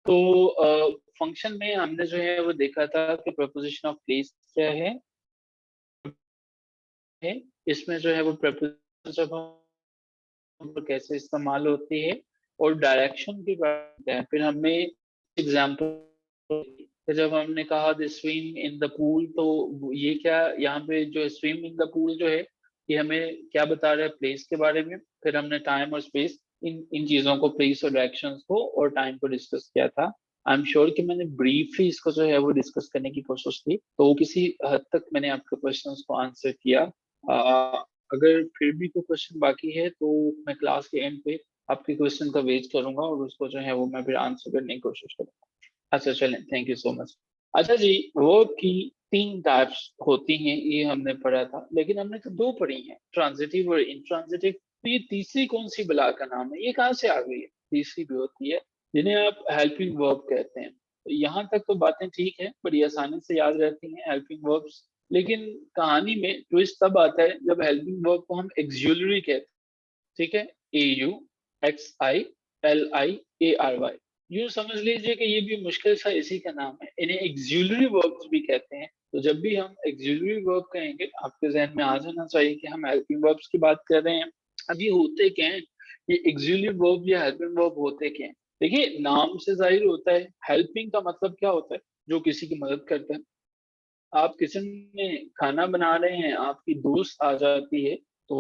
तो फंक्शन में हमने जो है वो देखा था कि प्रपोजिशन ऑफ प्लेस क्या है। इसमें जो है वो प्रपोजिशन जब हम कैसे इस्तेमाल होती है और डायरेक्शन की बात है। फिर हमने एग्जाम्पल जब हमने कहा the swim in the pool, तो ये क्या, यहाँ पे जो स्विम इन द पूल जो है ये हमें क्या बता रहा है, प्लेस के बारे में। फिर हमने टाइम और स्पेस, इन इन चीजों को, प्लेस और डायरेक्शंस को और टाइम को डिस्कस किया था। आई एम श्योर कि मैंने ब्रीफली इसको जो है वो डिस्कस करने की कोशिश की, तो किसी हद तक मैंने आपके क्वेश्चंस को आंसर किया। अगर फिर भी कोई क्वेश्चन बाकी है तो मैं क्लास के एंड पे आपके क्वेश्चन का वेट करूंगा और उसको जो है वो मैं फिर आंसर करने की कोशिश करूंगा। अच्छा चलें, थैंक यू सो मच। अच्छा जी, वर्ब की तीन टाइप्स होती हैं ये हमने पढ़ा था, लेकिन हमने तो दो पढ़ी हैं, ट्रांजिटिव और इंट्रांजिटिव। तो ये तीसरी कौन सी बला का नाम है, ये कहाँ से आ गई है? तीसरी भी होती है जिन्हें आप हेल्पिंग वर्ब कहते हैं। तो यहाँ तक तो बातें ठीक है, बड़ी आसानी से याद रहती हैं हेल्पिंग वर्ब्स। लेकिन कहानी में ट्विस्ट तब आता है जब हेल्पिंग वर्ब को हम एक्सिलरी कहते हैं। ठीक है, AUXILIARY। यूं समझ लीजिए कि ये भी मुश्किल सा इसी का नाम है, इन्हें एक्सिलरी वर्ब्स भी कहते हैं। तो जब भी हम एक्सिलरी वर्ब कहेंगे आपके जहन में आ जाना चाहिए कि हम हेल्पिंग वर्ब्स की बात कर रहे हैं। अब ये होते क्या है, ये एक्सिलरी वर्ब या हेल्पिंग वर्ब होते क्या है? देखिए, नाम से जाहिर होता है, हेल्पिंग का मतलब क्या होता है, जो किसी की मदद करता है। आप किचन में खाना बना रहे हैं, आपकी दोस्त आ जाती है, तो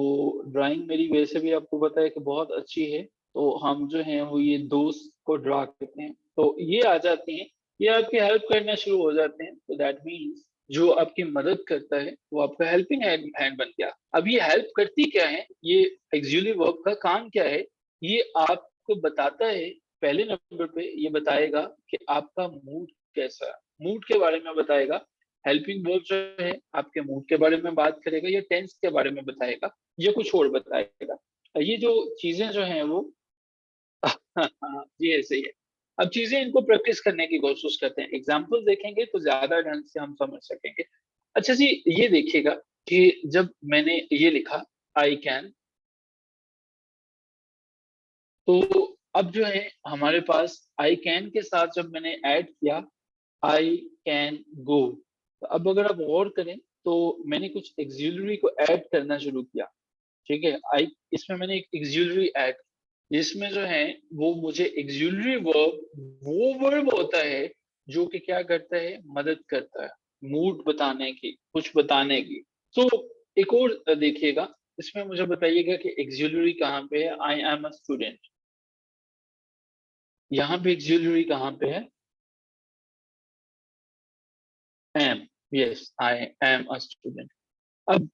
ड्राइंग मेरी वैसे भी आपको पता है कि बहुत अच्छी है, तो हम जो है वो ये दोस्त को ड्रा करते हैं, तो ये आ जाती हैं, ये आपकी हेल्प करना शुरू हो जाते हैं। तो दैट मीन्स जो आपकी मदद करता है वो आपका हेल्पिंग हैंड बन गया। अब ये हेल्प करती क्या है, ये एक्सिलरी वर्ब का काम क्या है, ये आपको बताता है। पहले नंबर पे ये बताएगा कि आपका मूड कैसा है, मूड के बारे में बताएगा। हेल्पिंग वर्ब जो है आपके मूड के बारे में बात करेगा, या टेंस के बारे में बताएगा, या कुछ और बताएगा। ये जो चीजें जो हैं वो हाँ, जी ऐसे ही है। अब चीजें इनको प्रैक्टिस करने की कोशिश करते हैं, एग्जाम्पल देखेंगे तो ज्यादा ढंग से हम समझ सकेंगे। अच्छा जी, ये देखिएगा कि जब मैंने ये लिखा आई कैन, तो अब जो है हमारे पास आई कैन के साथ जब मैंने ऐड किया आई कैन गो, तो अब अगर आप गौर करें तो मैंने कुछ एक्सिलरी को ऐड करना शुरू किया। ठीक है, आई, इसमें मैंने एक एक्सिलरी ऐड, जिसमें जो है वो मुझे एक्सिलरी वर्ब वो वर्ब होता है जो कि क्या करता है, मदद करता है मूड बताने की, कुछ बताने की। तो एक और देखिएगा, इसमें मुझे बताइएगा कि एक्सिलरी कहाँ पे है, आई एम अ स्टूडेंट। यहाँ पे एक्सिलरी कहाँ पे है, am, yes I am a student. अब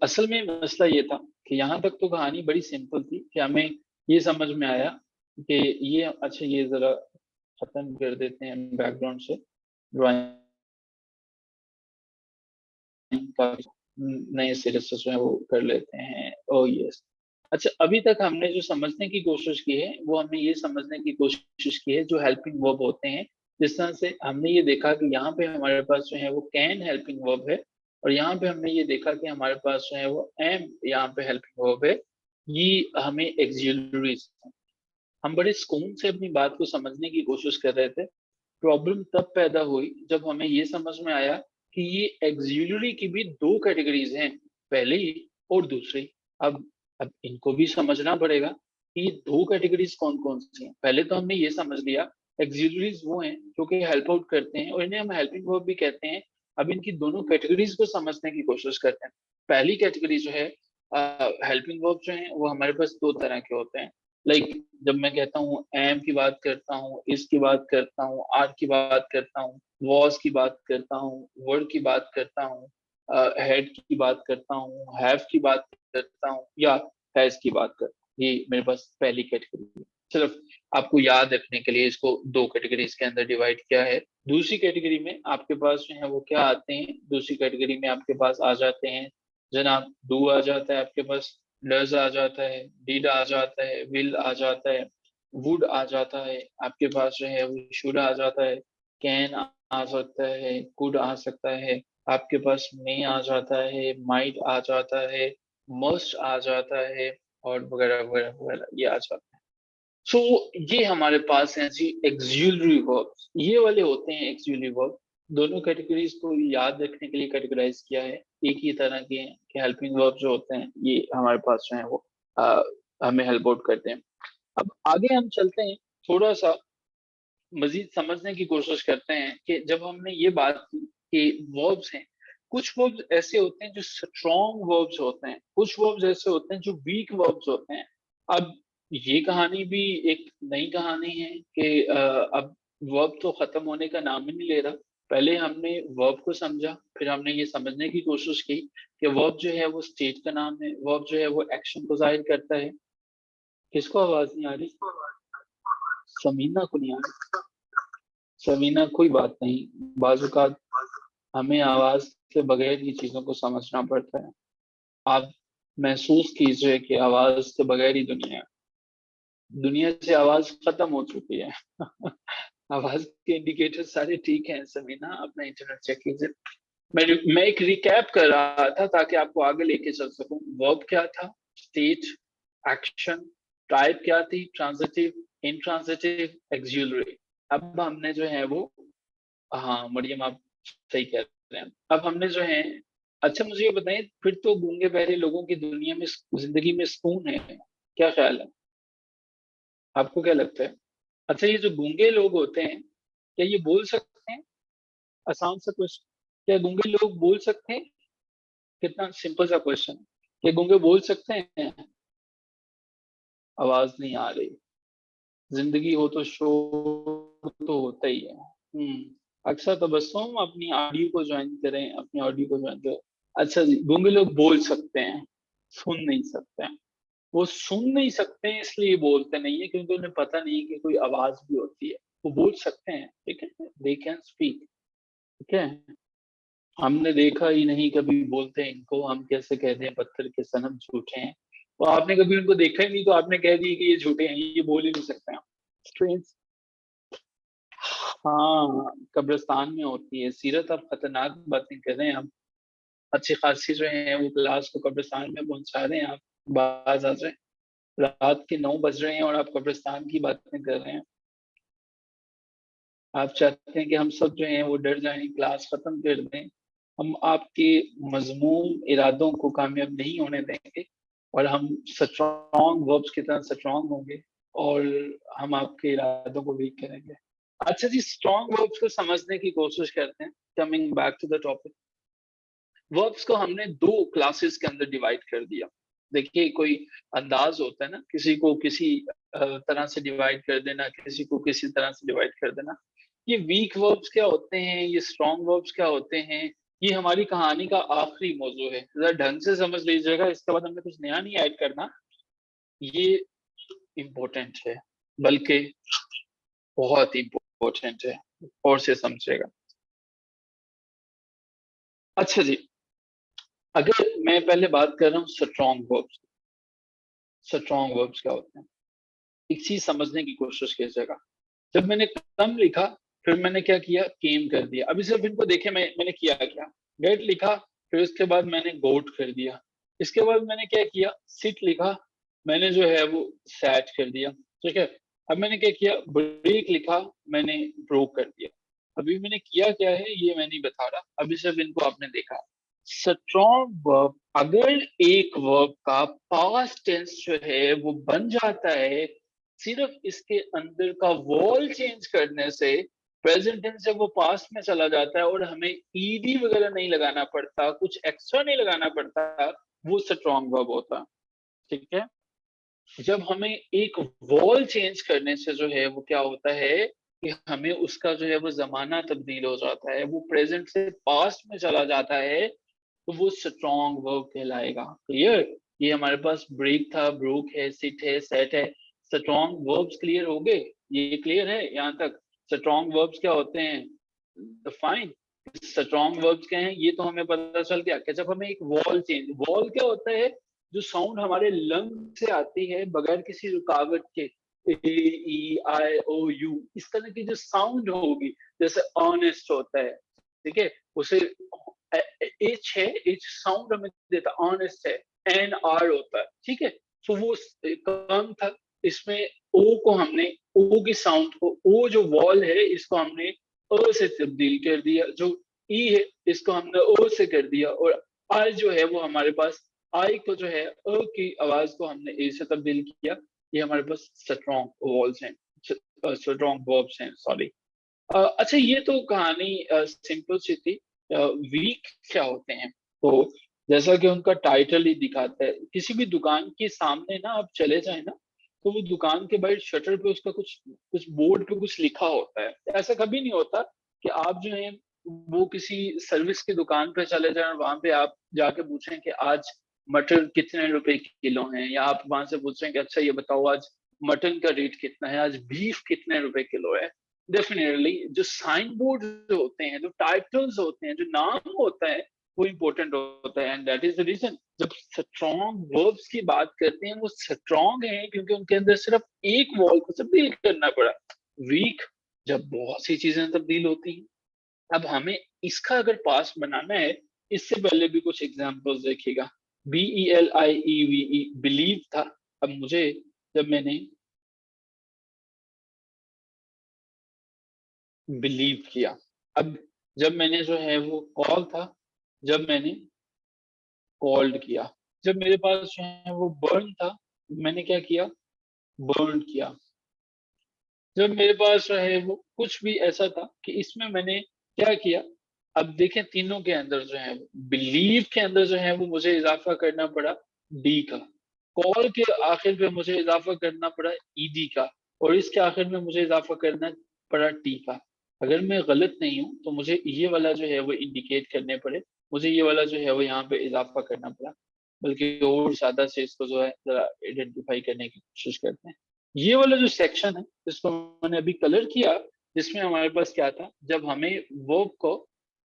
असल में मसला ये था कि यहाँ तक तो कहानी बड़ी सिंपल थी कि हमें ये समझ में आया कि ये, अच्छा ये जरा खत्म कर देते हैं बैकग्राउंड से, ड्राइंग का नए सिरे से जो है वो कर लेते हैं। ओ यस। अच्छा, अभी तक हमने जो समझने की कोशिश की है वो हमने ये समझने की कोशिश की है जो हेल्पिंग वर्ब होते हैं। जिस तरह से हमने ये देखा कि यहाँ पे हमारे पास जो है वो कैन हेल्पिंग वर्ब है, और यहाँ पे हमने ये देखा कि हमारे पास जो है वो एम यहाँ पे हेल्पिंग वर्ब है। ये हमें एक्सिलरीज, हम बड़े सुकून से अपनी बात को समझने की कोशिश कर रहे थे। प्रॉब्लम तब पैदा हुई जब हमें ये समझ में आया कि ये एक्सिलरी की भी दो कैटेगरीज हैं, पहली और दूसरी। अब अब इनको भी समझना पड़ेगा कि ये दो कैटेगरीज कौन कौन सी हैं। पहले तो हमने ये समझ लिया एक्सिलरीज वो हैं जो कि हेल्प आउट करते हैं और इन्हें हम हेल्पिंग वर्ब भी कहते हैं। अब इनकी दोनों कैटेगरीज को समझने की कोशिश करते हैं। पहली कैटेगरी जो है, हेल्पिंग वर्ब जो है वो हमारे पास दो तरह के होते हैं। लाइक जब मैं कहता हूँ एम की बात करता हूँ, इस की बात करता हूँ, आर की बात करता हूँ, वॉज की बात करता हूँ, वर्ड की बात करता हूँ, हेड की बात करता हूँ, हैव की बात करता हूँ, या हैज की बात करता हूँ, ये मेरे पास पहली कैटेगरी है। सिर्फ आपको याद रखने के लिए इसको दो कैटेगरीज के अंदर डिवाइड किया है। दूसरी कैटेगरी में आपके पास जो है वो क्या आते हैं, दूसरी कैटेगरी में आपके पास आ जाते हैं जनाब, डू आ जाता है आपके पास, डज आ जाता है, डिड आ जाता है, विल आ जाता है, वुड आ जाता है, आपके पास जो है वो शुड आ जाता है, कैन आ सकता है, कुड आ सकता है, आपके पास मे आ जाता है, माइट आ जाता है, मस्ट आ जाता है, और वगैरह वगैरह वगैरह ये आ जाता है। सो ये हमारे पास हैं जी एक्सिलरी वर्ब्स, ये वाले होते हैं एक्सिलरी वर्ब। दोनों कैटेगरीज को याद रखने के लिए कैटेगराइज किया है, एक ही तरह के हैं कि हेल्पिंग वर्ब जो होते हैं ये हमारे पास जो है वो अ, हमें हेल्प आउट करते हैं। अब आगे हम चलते हैं, थोड़ा सा मजीद समझने की कोशिश करते हैं कि जब हमने ये बात की कि वर्ब्स हैं, कुछ वर्ब्स ऐसे होते हैं जो स्ट्रॉन्ग वर्ब्स होते हैं, कुछ वर्ब्स ऐसे होते हैं जो वीक वर्ब्स होते हैं। अब ये कहानी भी एक नई कहानी है कि अब वर्ब तो खत्म होने का नाम ही नहीं ले रहा। पहले हमने वर्ब को समझा, फिर हमने ये समझने की कोशिश की कि वर्ब जो है वो स्टेट का नाम है, वर्ब जो है वो एक्शन को जाहिर करता है। किसको आवाज नहीं आ रही? समीना को नहीं आ रही? समीना कोई बात नहीं, बाजुकात हमें आवाज के बगैर ही चीजों को समझना पड़ता है। आप महसूस कीजिए कि आवाज के बगैर ही दुनिया, दुनिया से आवाज खत्म हो चुकी है। आवाज के इंडिकेटर सारे ठीक हैं समीना, अपना इंटरनेट चेक कीजिए। मैं एक रिकैप कर रहा था ताकि आपको आगे लेके चल सकूं। वर्ब क्या था? स्टेट, एक्शन, टाइप क्या थी? Transitive, intransitive, axillary. अब हमने जो है वो, हाँ मरियम आप सही कह रहे हैं, अब हमने जो है, अच्छा मुझे ये बताएं, फिर तो गूंगे बहरे लोगों की दुनिया में, जिंदगी में सुकून है, क्या ख्याल है? आपको क्या लगता है? अच्छा ये जो गूंगे लोग होते हैं, क्या ये बोल सकते हैं? आसान सा क्वेश्चन, क्या गूंगे लोग बोल सकते हैं? कितना सिंपल सा क्वेश्चन। क्या गूंगे बोल सकते हैं? आवाज नहीं आ रही। जिंदगी हो तो शोर तो होता ही है। अक्सर तबस्सुम अपनी ऑडियो को ज्वाइन करें, अपनी ऑडियो को ज्वाइन करें। अच्छा जी, गूंगे लोग बोल सकते हैं, सुन नहीं सकते हैं। वो सुन नहीं सकते हैं इसलिए बोलते नहीं है क्योंकि उन्हें पता नहीं है कि कोई आवाज भी होती है। वो बोल सकते हैं, ठीक है, दे कैन स्पीक, ठीक है। हमने देखा ही नहीं कभी बोलते हैं इनको, हम कैसे कहते हैं पत्थर के सनम झूठे हैं। और आपने कभी उनको देखा ही नहीं तो आपने कह दिया कि ये झूठे हैं, ये बोल ही नहीं सकते हैं। स्ट्रेंज। हाँ कब्रिस्तान में होती है सीरत, आप खतरनाक बातें कर रहे हैं। आप अच्छी खासी जो है वो क्लास को कब्रिस्तान में पहुंचा रहे हैं। आप बाज आ जाए, रात के 9 बज रहे हैं और आप कब्रिस्तान की बातें कर रहे हैं। आप चाहते हैं कि हम सब जो हैं वो डर जाएं, क्लास खत्म कर दें। हम आपके मजमूम इरादों को कामयाब नहीं होने देंगे, और हम स्ट्रॉन्ग वर्ब्स की तरह स्ट्रॉन्ग होंगे, और हम आपके इरादों को वीक करेंगे। अच्छा जी, स्ट्रॉन्ग वर्ब्स को समझने की कोशिश करते हैं। Coming back to the topic, verbs को हमने दो क्लासेस के अंदर डिवाइड कर दिया। देखिए कोई अंदाज होता है ना, किसी को किसी तरह से डिवाइड कर देना, किसी को किसी तरह से डिवाइड कर देना। ये वीक वर्ब्स क्या होते हैं, ये स्ट्रॉन्ग वर्ब्स क्या होते हैं, ये हमारी कहानी का आखिरी मौजू है। जरा ढंग से समझ लीजिएगा, इसके बाद हमने कुछ नया नहीं ऐड करना। ये इम्पोर्टेंट है, बल्कि बहुत इम्पोर्टेंट है, और से समझेगा। अच्छा जी, अगर मैं पहले बात कर रहा हूँ स्ट्रॉन्ग वर्ब्स, स्ट्रॉन्ग वर्ब्स क्या होते हैं, एक चीज समझने की कोशिश कीजिएगा। जब मैंने कम लिखा, फिर मैंने क्या किया, केम कर दिया। अभी सिर्फ इनको देखे, मैंने किया क्या, गेट लिखा, फिर उसके बाद मैंने गोट कर दिया। इसके बाद मैंने क्या किया, सिट लिखा, मैंने जो है वो सैट कर दिया, ठीक है। अब मैंने क्या किया, ब्रेक लिखा, मैंने ब्रोक कर दिया। अभी मैंने किया क्या है ये मैं नहीं बता रहा, अभी सिर्फ इनको आपने देखा। स्ट्रॉन्ग वर्ब, अगर एक वर्ब का पास्ट टेंस जो है वो बन जाता है, सिर्फ इसके अंदर का वॉल चेंज करने से प्रेजेंट टेंस जब वो पास्ट में चला जाता है और हमें ईडी वगैरह नहीं लगाना पड़ता, कुछ एक्स्ट्रा नहीं लगाना पड़ता, वो स्ट्रॉन्ग वर्ब होता है, ठीक है। जब हमें एक वॉल चेंज करने से जो है वो क्या होता है कि हमें उसका जो है वो जमाना तब्दील हो जाता है, वो प्रेजेंट से पास्ट में चला जाता है, तो वो स्ट्रॉन्ग वर्ब कहलाएगा। क्लियर? ये हमारे पास ब्रेक था, ब्रोक है, सिट है, सेट है। स्ट्रॉन्ग वर्ब्स क्लियर हो गए? ये क्लियर है यहाँ तक? स्ट्रॉन्ग वर्ब्स क्या होते हैं, डिफाइन। स्ट्रॉन्ग वर्ब्स क्या हैं ये तो हमें पता चल गया कि जब हमें एक वॉल चेंज, वॉल क्या होता है, जो साउंड हमारे लंग से आती है बगैर किसी रुकावट के, ए ई आई ओ यू, इस तरह की जो साउंड होगी, जैसे ऑनेस्ट होता है, ठीक है, उसे एच है, एच साउंड हमें देता, ऑनेस्ट है, एन आर होता है, ठीक है। तो वो कम था, इसमें ओ को हमने, ओ की साउंड को, ओ जो वॉल है इसको हमने अ से तब्दील कर दिया, जो ई है इसको हमने ओ से कर दिया, और आई जो है वो हमारे पास, आई को जो है अ की आवाज को हमने ए से तब्दील किया। ये हमारे पास स्ट्रॉन्ग वॉल्स हैं, स्ट्रॉन्ग वर्ब्स हैं, सॉरी। अच्छा, ये तो कहानी सिंपल सी थी। वीक क्या होते हैं? तो जैसा कि उनका टाइटल ही दिखाता है, किसी भी दुकान के सामने ना आप चले जाए ना, तो वो दुकान के बाहर शटर पे उसका कुछ कुछ बोर्ड पे कुछ लिखा होता है। ऐसा कभी नहीं होता कि आप जो है वो किसी सर्विस की दुकान पे चले जाए और वहां पे आप जाके पूछें कि आज मटर कितने रुपए किलो हैं, या आप वहां से पूछें कि अच्छा ये बताओ आज मटन का रेट कितना है, आज बीफ कितने रुपए किलो है। डेफिनेटली जो साइन बोर्ड होते हैं, जो टाइटल्स होते हैं, जो नाम होता है, वो इम्पोर्टेंट होता है। And that is the reason जब स्ट्रॉन्ग वर्ब्स की बात करते हैं, वो स्ट्रॉन्ग है क्योंकि उनके अंदर सिर्फ एक वॉल को तब्दील करना पड़ा। वीक जब बहुत सी चीजें तब्दील होती हैं। अब हमें इसका अगर पास बनाना है, इससे पहले भी कुछ एग्जाम्पल्स देखिएगा। BELIEVE बिलीव था। अब मुझे, जब मैंने बिलीव किया, अब जब मैंने जो है वो कॉल था, जब मैंने कॉल्ड किया, जब मेरे पास जो है वो बर्न था, मैंने क्या किया, बर्न किया। जब मेरे पास जो है वो कुछ भी ऐसा था कि इसमें मैंने क्या किया। अब देखें तीनों के अंदर जो है, बिलीव के अंदर जो है वो मुझे इजाफा करना पड़ा डी का, कॉल के आखिर पे मुझे इजाफा करना पड़ा ईडी का, और इसके आखिर में मुझे इजाफा करना पड़ा टी का। अगर मैं गलत नहीं हूं तो मुझे ये वाला जो है वो इंडिकेट करने पड़े, मुझे ये वाला जो है वो यहाँ पे इजाफा करना पड़ा। बल्कि और ज्यादा से इसको जो है जरा आइडेंटिफाई करने की कोशिश करते हैं। ये वाला जो सेक्शन है जिसको मैंने अभी कलर किया, जिसमें हमारे पास क्या था, जब हमें वर्ब को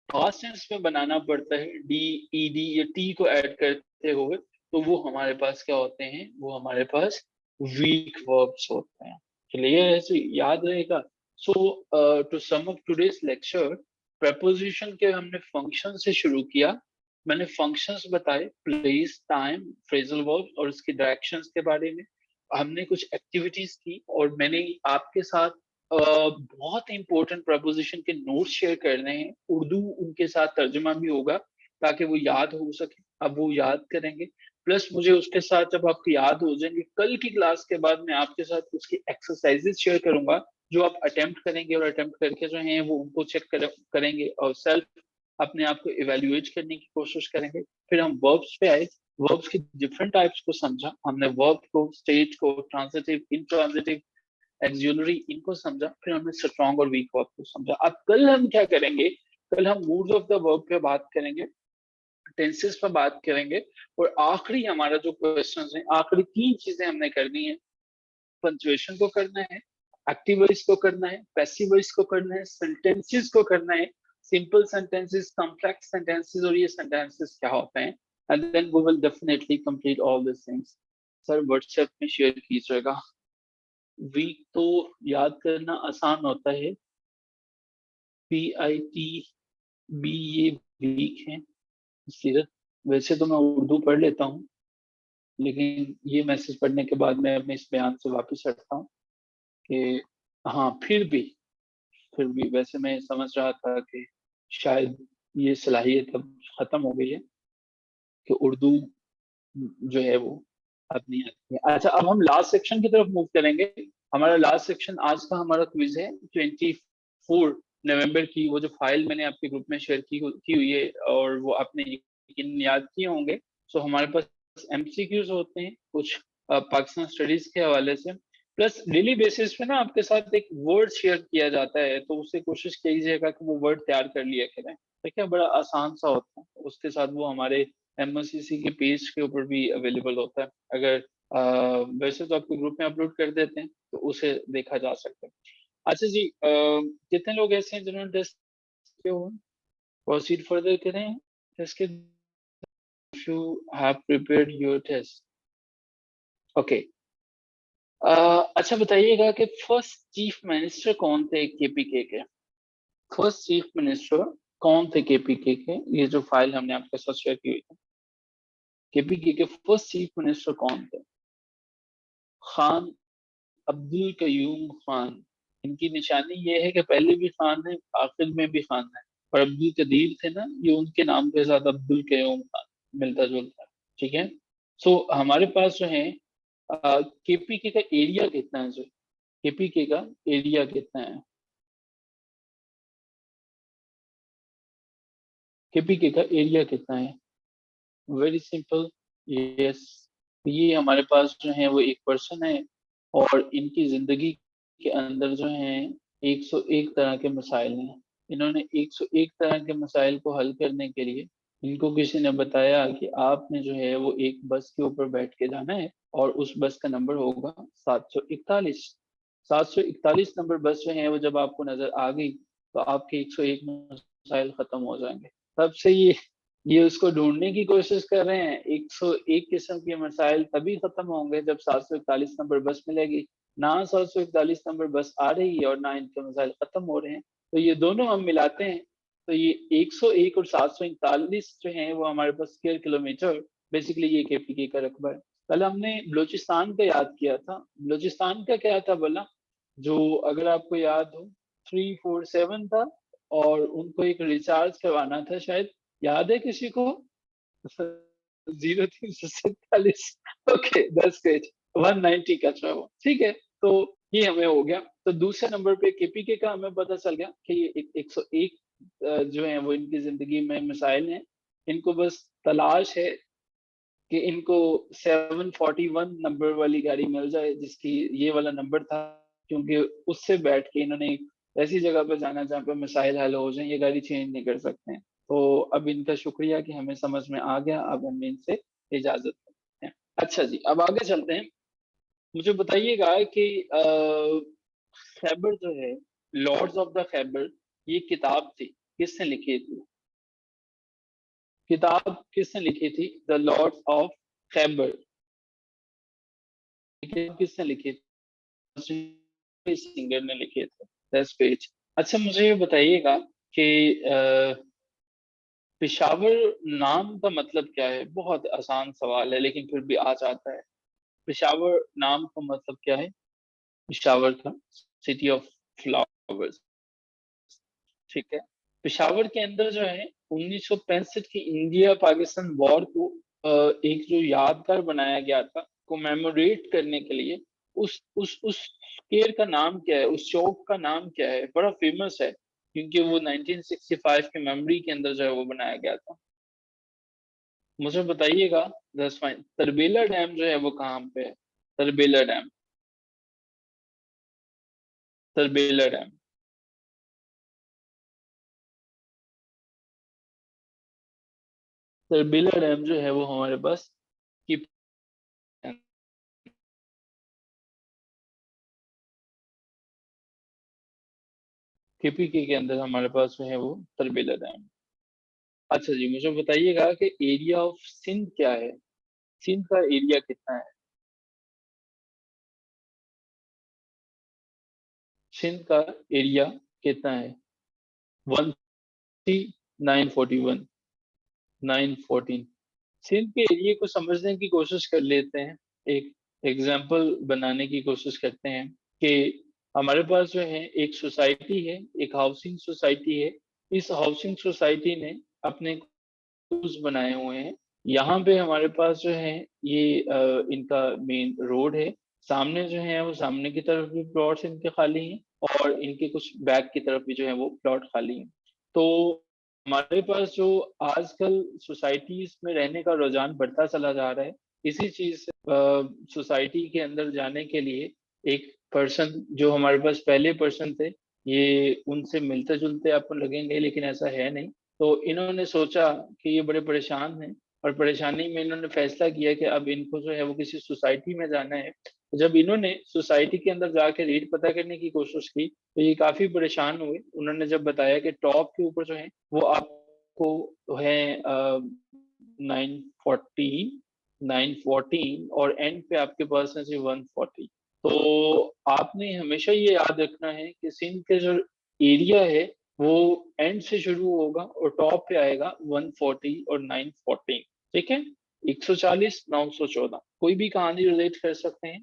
पास्ट टेंस में बनाना पड़ता है, डी, ईडी या टी को ऐड करते हुए, तो वो हमारे पास क्या होते हैं, वो हमारे पास वीक वर्ब्स होते हैं। चलिए ऐसे याद रहेगा। So to sum up today's lecture, preposition के हमने फंक्शन से शुरू किया। मैंने फंक्शंस बताए, प्लेस, टाइम, फ्रेजल वर्ब और उसकी डायरेक्शंस के बारे में। हमने कुछ एक्टिविटीज की और मैंने आपके साथ बहुत इंपॉर्टेंट प्रपोजिशन के नोट्स शेयर करने हैं। उर्दू उनके साथ तर्जुमा भी होगा ताकि वो याद हो सके। अब वो याद करेंगे, प्लस मुझे उसके साथ जब आपको याद हो जाएंगे, कल की क्लास के बाद मैं आपके साथ उसकी एक्सरसाइजेस शेयर करूंगा, जो आप अटेम्प्ट करेंगे और अटेम्प्ट करके जो है वो उनको चेक करेंगे और सेल्फ अपने आप को इवेल्युएट करने की कोशिश करेंगे। फिर हम वर्ब्स पे आए, वर्ब्स की डिफरेंट टाइप्स को समझा हमने, वर्ब को, स्टेज को, ट्रांजिटिव, इंट्रांजिटिव, एक्सिलरी, इनको समझा। फिर हमने स्ट्रॉन्ग और वीक वर्ब को समझा। अब कल हम क्या करेंगे, कल हम मूड्स ऑफ द वर्ब पे बात करेंगे, टेंसेस पे बात करेंगे, और आखिरी हमारा जो क्वेश्चन है, आखिरी तीन चीजें हमने करनी है। पंचुएशन को करना है, एक्टिव वॉइस को करना है, पैसिव वॉइस को करना है, सेंटेंसेस को करना है, सिंपल सेंटेंसेस, कॉम्प्लेक्स सेंटेंसेस, और ये सेंटेंसेस क्या होते हैं। And then we will definitely complete all this things. Sir WhatsApp में शेयर कीजिएगा। वीक तो याद करना आसान होता है, PIT B, ये वीक है। सीरत, वैसे तो मैं उर्दू पढ़ लेता हूँ, लेकिन ये मैसेज पढ़ने के बाद मैं अपने इस बयान से वापस हटता हूँ कि हाँ, फिर भी वैसे मैं समझ रहा था कि शायद ये सलाहियत अब खत्म हो गई है कि उर्दू जो है वो अब नहीं आती है। अच्छा, अब हम लास्ट सेक्शन की तरफ मूव करेंगे। हमारा लास्ट सेक्शन आज का हमारा क्विज है 24 नवंबर की। वो जो फाइल मैंने आपके ग्रुप में शेयर की हुई है और वो आपने यकीन याद किए होंगे। सो हमारे पास MCQs होते हैं कुछ पाकिस्तान स्टडीज के हवाले से, प्लस डेली बेसिस पे ना आपके साथ एक वर्ड शेयर किया जाता है, तो उससे कोशिश कीजिएगा कि वो वर्ड तैयार कर लिया करें। ठीक है, बड़ा आसान सा होता है। उसके साथ वो हमारे MOCC के पेज के ऊपर भी अवेलेबल होता है। अगर वैसे तो आपके ग्रुप में अपलोड कर देते हैं तो उसे देखा जा सकता है। अच्छा जी, कितने लोग ऐसे हैं जिन्होंने टेस्ट किया हुआ? प्रोसीड फर्दर करें टेस्ट के, if you have prepared your test. Okay, अच्छा बताइएगा कि फर्स्ट चीफ मिनिस्टर कौन थे KPK के? फर्स्ट चीफ मिनिस्टर कौन थे KPK के? ये जो फाइल हमने आपके साथ शेयर की हुई थी, KPK के फर्स्ट चीफ मिनिस्टर कौन थे? खान अब्दुल कयूम खान। इनकी निशानी ये है कि पहले भी खान है, आखिर में भी खान है। और अब्दुल कदीर थे ना, ये उनके नाम के साथ अब्दुल कयूम खान मिलता जुलता है। ठीक है। सो हमारे पास जो है केपीके का एरिया कितना है? जो केपीके का एरिया कितना है? केपीके का एरिया कितना है? Very simple. यस, ये हमारे पास जो है वो एक पर्सन है, और इनकी जिंदगी के अंदर जो है 101 तरह के मसाइल हैं। इन्होंने 101 तरह के मसाइल को हल करने के लिए, इनको किसी ने बताया कि आपने जो है वो एक बस के ऊपर बैठ के जाना है, और उस बस का नंबर होगा 741। 741 नंबर बस जो है वो जब आपको नजर आ गई, तो आपके 101 मसाइल खत्म हो जाएंगे। तब से ये उसको ढूंढने की कोशिश कर रहे हैं। 101 किस्म के मसाइल तभी खत्म होंगे जब 741 नंबर बस मिलेगी। ना 741 नंबर बस आ रही है और ना इनके मसाइल खत्म हो रहे हैं। तो ये दोनों हम मिलाते हैं, तो ये 101 और 741 जो है वो हमारे पास स्क्वायर किलोमीटर, बेसिकली ये केपीके का रकबा है। कल हमने बलूचिस्तान का याद किया था। बलूचिस्तान का क्या था बोला? जो, अगर आपको याद हो, 347 था, और उनको एक रिचार्ज करवाना था शायद। याद है किसी को? 0347। ओके, 10 पेज 190 का था वो। ठीक है। तो ये हमें हो गया। तो दूसरे नंबर पे केपीके का हमें पता चल गया कि ये 101 जो है वो इनकी जिंदगी में मिसाइल हैं। इनको बस तलाश है कि इनको 741 नंबर वाली गाड़ी मिल जाए, जिसकी ये वाला नंबर था। क्योंकि उससे बैठ के इन्होंने एक ऐसी जगह पर जाना जहाँ पे मिसाइल हल हो जाए, ये गाड़ी चेंज नहीं कर सकते हैं। तो अब इनका शुक्रिया कि हमें समझ में आ गया, अब हम इनसे इजाजत लेते हैं। अच्छा जी, अब आगे चलते हैं। मुझे बताइएगा कि खैबर जो है, लॉर्ड्स ऑफ द खैबर, ये किताब थी, किसने लिखी थी? किताब किसने लिखी थी? द लॉर्ड्स ऑफ खैबर, किसने लिखे थे? सिंगर ने लिखे थे। 10 पेज। अच्छा, मुझे ये बताइएगा कि पेशावर नाम का मतलब क्या है? बहुत आसान सवाल है, लेकिन फिर भी आ जाता है। पेशावर नाम का मतलब क्या है? पेशावर का, सिटी ऑफ फ्लावर्स। ठीक है। पेशावर के अंदर जो है 1965 की इंडिया पाकिस्तान वॉर को एक जो यादगार बनाया गया था, कोमेमोरेट करने के लिए, उस स्क्वायर का नाम क्या है? उस चौक का नाम क्या है? बड़ा फेमस है, क्योंकि वो 1965 की मेमोरी के अंदर जो है वो बनाया गया था। मुझे बताइएगा। दस फाइन। तरबेला डैम जो है वो कहाँ पे है? Tarbela dam. Tarbela dam. Tarbela dam जो है वो हमारे पास की केपीके के अंदर हमारे पास जो है वो तरबेला डैम। अच्छा जी, मुझे बताइएगा कि एरिया ऑफ सिंध क्या है? सिंध का एरिया कितना है? सिंध का एरिया कितना है? 1, 941, 914। सिंध के एरिया को समझने की कोशिश कर लेते हैं। एक एग्जाम्पल बनाने की कोशिश करते हैं कि हमारे पास जो है एक सोसाइटी है, एक हाउसिंग सोसाइटी है। इस हाउसिंग सोसाइटी ने अपने रूल्स बनाए हुए हैं। यहाँ पे हमारे पास जो है ये इनका मेन रोड है। सामने जो है वो सामने की तरफ भी प्लॉट्स इनके खाली हैं, और इनके कुछ बैक की तरफ भी जो है वो प्लॉट खाली हैं। तो हमारे पास जो आजकल सोसाइटीज में रहने का रुझान बढ़ता चला जा रहा है, इसी चीज से सोसाइटी के अंदर जाने के लिए एक पर्सन जो हमारे पास पहले पर्सन थे, ये उनसे मिलते जुलते आपको लगेंगे, लेकिन ऐसा है नहीं। तो इन्होंने सोचा कि ये बड़े परेशान हैं, और परेशानी में इन्होंने फैसला किया कि अब इनको जो है वो किसी सोसाइटी में जाना है। जब इन्होंने सोसाइटी के अंदर जाके रेट पता करने की कोशिश की, तो ये काफी परेशान हुए। उन्होंने जब बताया कि टॉप के ऊपर जो है वो आपको है 914, 914, और एंड पे आपके पास है जी 140। तो आपने हमेशा ये याद रखना है कि सिंध के जो एरिया है वो एंड से शुरू होगा और टॉप पे आएगा 140 और 914। ठीक है। 140, 914, कोई भी कहानी रिलेट कर सकते हैं।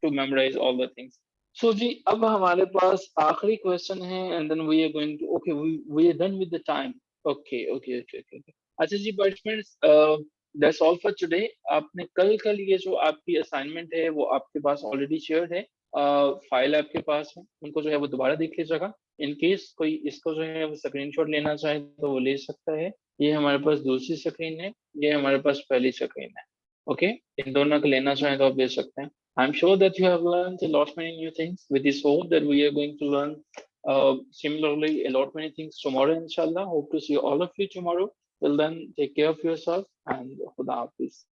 to memorize all the things. So जी अब हमारे पास आखिरी क्वेश्चन है and then we are going to okay we are done with the time. Okay. अच्छा जी participants, that's all for today. आपने कल लिए जो आपकी असाइनमेंट है वो आपके पास ऑलरेडी शेयर्ड है, फाइल आपके पास है, उनको जो है वो दोबारा देख लीजिएगा। इन केस कोई इसको जो है वो स्क्रीनशॉट लेना चाहे तो वो ले सकता है। ये हमारे पास दूसरी स्क्रीन है, ये हमारे पास पहली स्क्रीन है। ओके, इन दोनों को लेना चाहे तो आप ले सकते हैं। I'm sure that you have learned a lot many new things. With this hope that we are going to learn similarly a lot many things tomorrow, inshallah. Hope to see all of you tomorrow. Till then, take care of yourself and Khuda Hafiz.